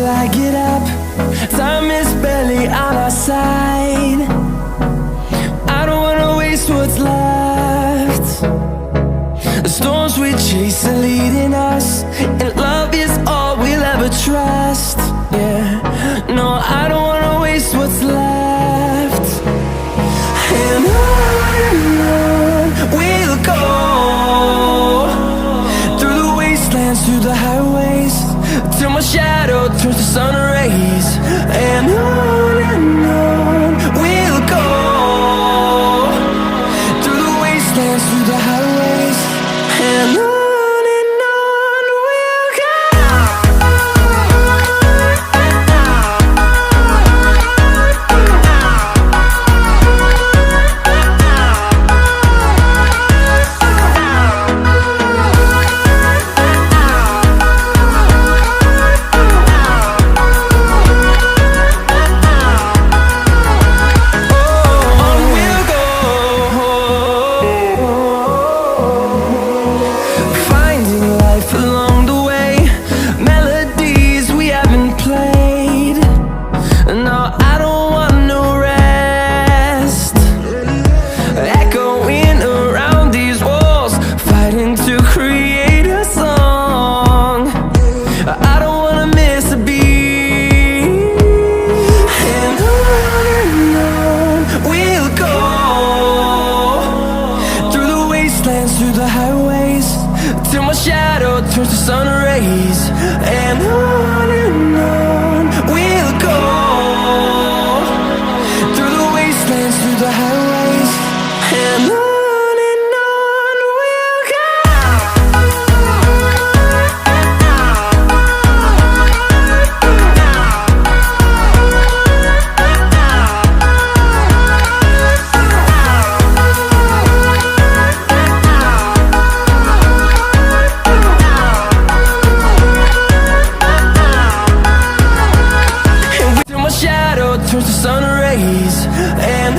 till I get up. Time is barely on our side. I don't wanna waste what's left. The storms we chase are leading us, and love is all we'll ever trust. Yeah, no, I don't wanna waste what's left. And on we'll go, through the wastelands, through the highways, till my shadow turns to sun rays. And on we'll go, through the wastelands, through the highways, and on we'll go. Through the highways, till my shadow turns to sun rays. And on we'll go, through the wastelands, through the highways, and on we'll go. Turns to sun rays, and